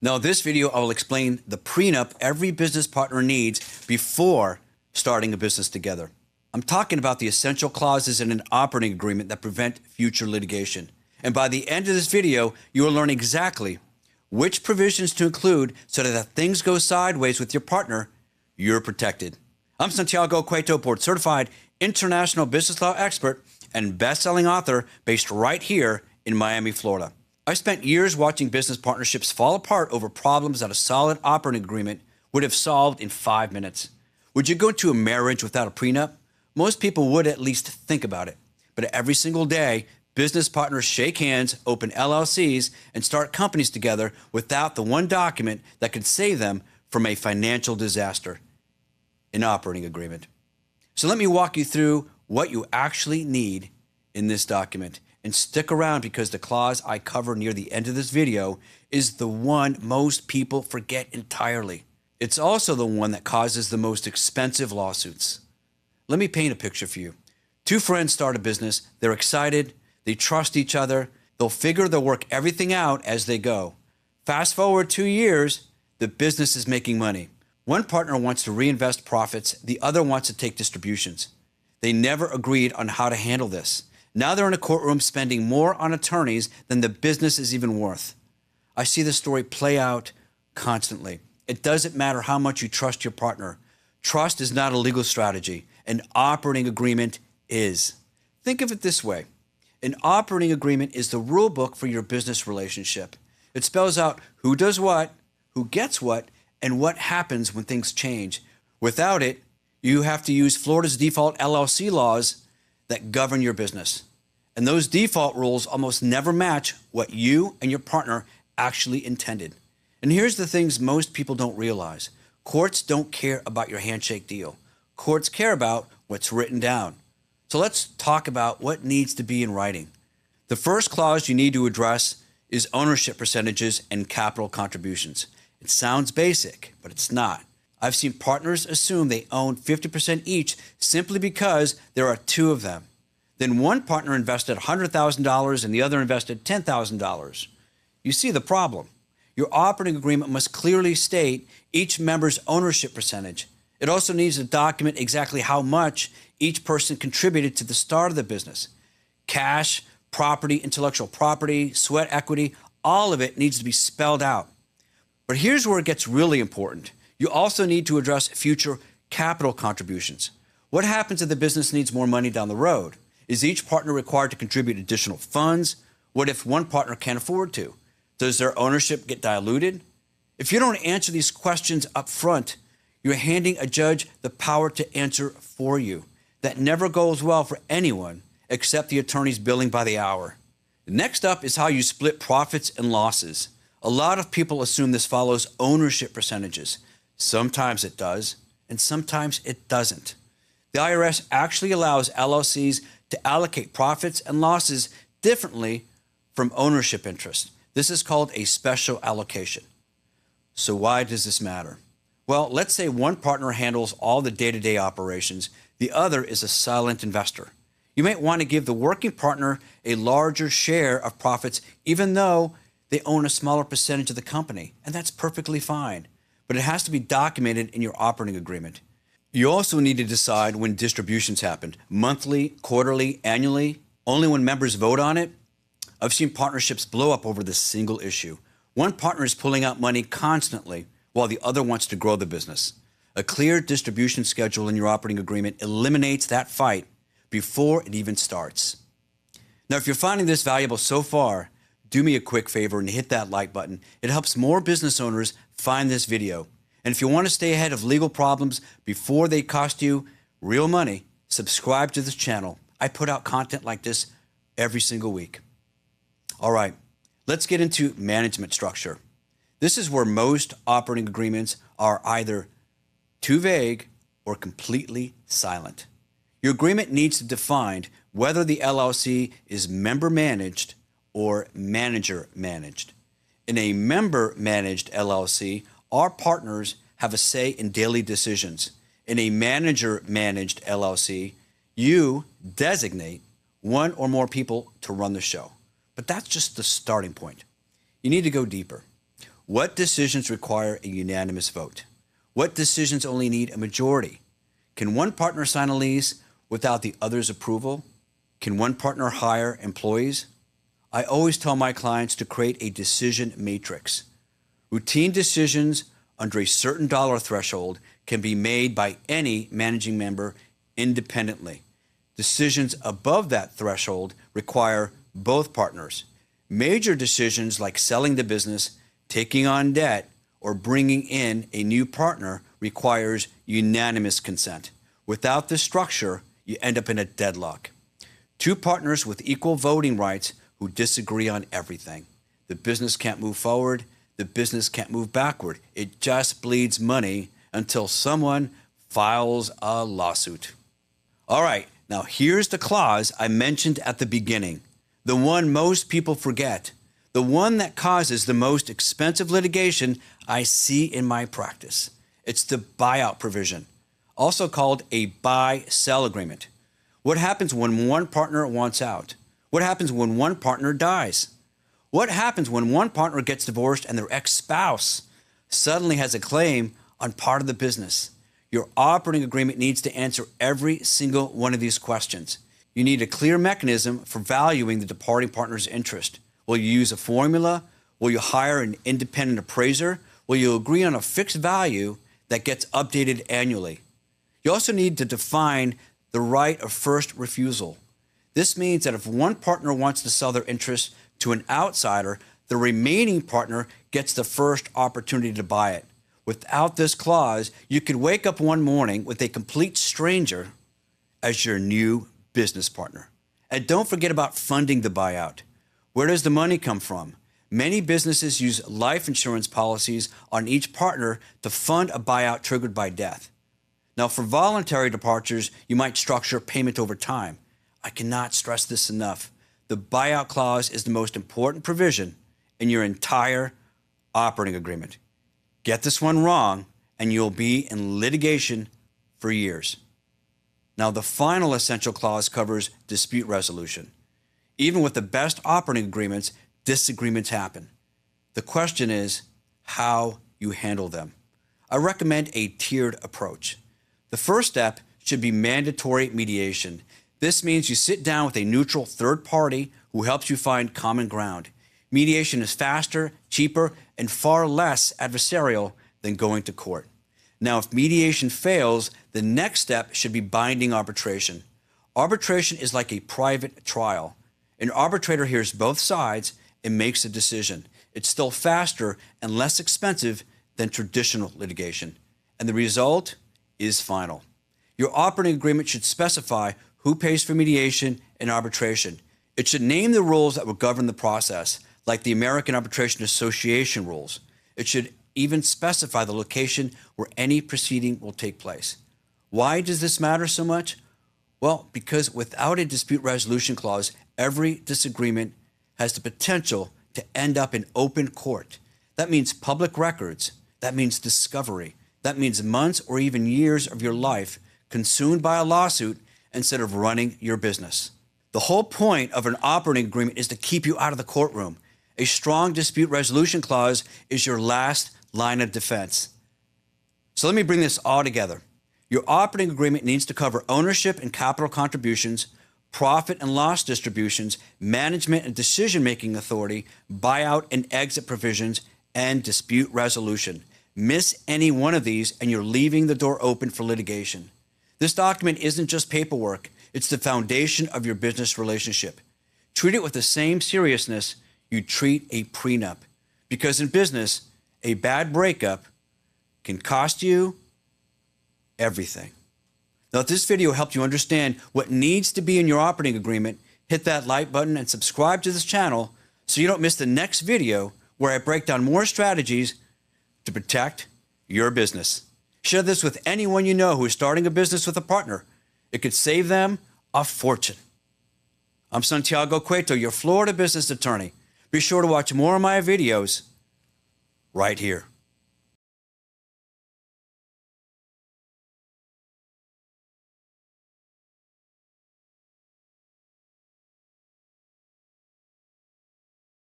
Now, in this video, I will explain the prenup every business partner needs before starting a business together. I'm talking about the essential clauses in an operating agreement that prevent future litigation. And by the end of this video, you will learn exactly which provisions to include so that if things go sideways with your partner, you're protected. I'm Santiago, Cueto, board certified international business law expert and best-selling author based right here in Miami, Florida. I spent years watching business partnerships fall apart over problems that a solid operating agreement would have solved in 5 minutes. Would you go into a marriage without a prenup? Most people would at least think about it. But every single day, business partners shake hands, open LLCs, and start companies together without the one document that could save them from a financial disaster, an operating agreement. So let me walk you through what you actually need in this document. And stick around because the clause I cover near the end of this video is the one most people forget entirely. It's also the one that causes the most expensive lawsuits. Let me paint a picture for you. Two friends start a business. They're excited. They trust each other. They'll figure they'll work everything out as they go. Fast forward 2 years, the business is making money. One partner wants to reinvest profits. The other wants to take distributions. They never agreed on how to handle this. Now they're in a courtroom spending more on attorneys than the business is even worth. I see this story play out constantly. It doesn't matter how much you trust your partner. Trust is not a legal strategy. An operating agreement is. Think of it this way. An operating agreement is the rule book for your business relationship. It spells out who does what, who gets what, and what happens when things change. Without it, you have to use Florida's default LLC laws that govern your business. And those default rules almost never match what you and your partner actually intended. And here's the things most people don't realize. Courts don't care about your handshake deal. Courts care about what's written down. So let's talk about what needs to be in writing. The first clause you need to address is ownership percentages and capital contributions. It sounds basic, but it's not. I've seen partners assume they own 50% each simply because there are two of them. Then one partner invested $100,000 and the other invested $10,000. You see the problem. Your operating agreement must clearly state each member's ownership percentage. It also needs to document exactly how much each person contributed to the start of the business. Cash, property, intellectual property, sweat equity, all of it needs to be spelled out. But here's where it gets really important. You also need to address future capital contributions. What happens if the business needs more money down the road? Is each partner required to contribute additional funds? What if one partner can't afford to? Does their ownership get diluted? If you don't answer these questions up front, you're handing a judge the power to answer for you. That never goes well for anyone except the attorneys billing by the hour. Next up is how you split profits and losses. A lot of people assume this follows ownership percentages. Sometimes it does, and sometimes it doesn't. The IRS actually allows LLCs to allocate profits and losses differently from ownership interest. This is called a special allocation. So why does this matter? Well, let's say one partner handles all the day-to-day operations. The other is a silent investor. You might want to give the working partner a larger share of profits even though they own a smaller percentage of the company, and that's perfectly fine. But it has to be documented in your operating agreement. You also need to decide when distributions happen, monthly, quarterly, annually, only when members vote on it. I've seen partnerships blow up over this single issue. One partner is pulling out money constantly while the other wants to grow the business. A clear distribution schedule in your operating agreement eliminates that fight before it even starts. Now, if you're finding this valuable so far, do me a quick favor and hit that like button. It helps more business owners find this video. And if you want to stay ahead of legal problems before they cost you real money, subscribe to this channel. I put out content like this every single week. All right, let's get into management structure. This is where most operating agreements are either too vague or completely silent. Your agreement needs to define whether the LLC is member managed or manager managed. In a member managed LLC, our partners have a say in daily decisions. In a manager managed LLC, you designate one or more people to run the show. But that's just the starting point. You need to go deeper. What decisions require a unanimous vote? What decisions only need a majority? Can one partner sign a lease without the other's approval? Can one partner hire employees? I always tell my clients to create a decision matrix. Routine decisions under a certain dollar threshold can be made by any managing member independently. Decisions above that threshold require both partners. Major decisions like selling the business, taking on debt, or bringing in a new partner requires unanimous consent. Without this structure, you end up in a deadlock. Two partners with equal voting rights who disagree on everything. The business can't move forward. The business can't move backward. It just bleeds money until someone files a lawsuit. All right, now here's the clause I mentioned at the beginning, the one most people forget, the one that causes the most expensive litigation I see in my practice. It's the buyout provision, also called a buy-sell agreement. What happens when one partner wants out? What happens when one partner dies? What happens when one partner gets divorced and their ex-spouse suddenly has a claim on part of the business? Your operating agreement needs to answer every single one of these questions. You need a clear mechanism for valuing the departing partner's interest. Will you use a formula? Will you hire an independent appraiser? Will you agree on a fixed value that gets updated annually? You also need to define the right of first refusal. This means that if one partner wants to sell their interest to an outsider, the remaining partner gets the first opportunity to buy it. Without this clause, you could wake up one morning with a complete stranger as your new business partner. And don't forget about funding the buyout. Where does the money come from? Many businesses use life insurance policies on each partner to fund a buyout triggered by death. Now, for voluntary departures, you might structure payment over time. I cannot stress this enough. The buyout clause is the most important provision in your entire operating agreement. Get this one wrong, and you'll be in litigation for years. Now, the final essential clause covers dispute resolution. Even with the best operating agreements, disagreements happen. The question is how you handle them. I recommend a tiered approach. The first step should be mandatory mediation. This means you sit down with a neutral third party who helps you find common ground. Mediation is faster, cheaper, and far less adversarial than going to court. Now, if mediation fails, the next step should be binding arbitration. Arbitration is like a private trial. An arbitrator hears both sides and makes a decision. It's still faster and less expensive than traditional litigation. And the result is final. Your operating agreement should specify who pays for mediation and arbitration. It should name the rules that will govern the process, like the American Arbitration Association rules. It should even specify the location where any proceeding will take place. Why does this matter so much? Well, because without a dispute resolution clause, every disagreement has the potential to end up in open court. That means public records. That means discovery. That means months or even years of your life consumed by a lawsuit instead of running your business. The whole point of an operating agreement is to keep you out of the courtroom. A strong dispute resolution clause is your last line of defense. So let me bring this all together. Your operating agreement needs to cover ownership and capital contributions, profit and loss distributions, management and decision-making authority, buyout and exit provisions, and dispute resolution. Miss any one of these and you're leaving the door open for litigation. This document isn't just paperwork. It's the foundation of your business relationship. Treat it with the same seriousness you treat a prenup. Because in business, a bad breakup can cost you everything. Now, if this video helped you understand what needs to be in your operating agreement, hit that like button and subscribe to this channel so you don't miss the next video where I break down more strategies to protect your business. Share this with anyone you know who is starting a business with a partner. It could save them a fortune. I'm Santiago Cueto, your Florida business attorney. Be sure to watch more of my videos right here.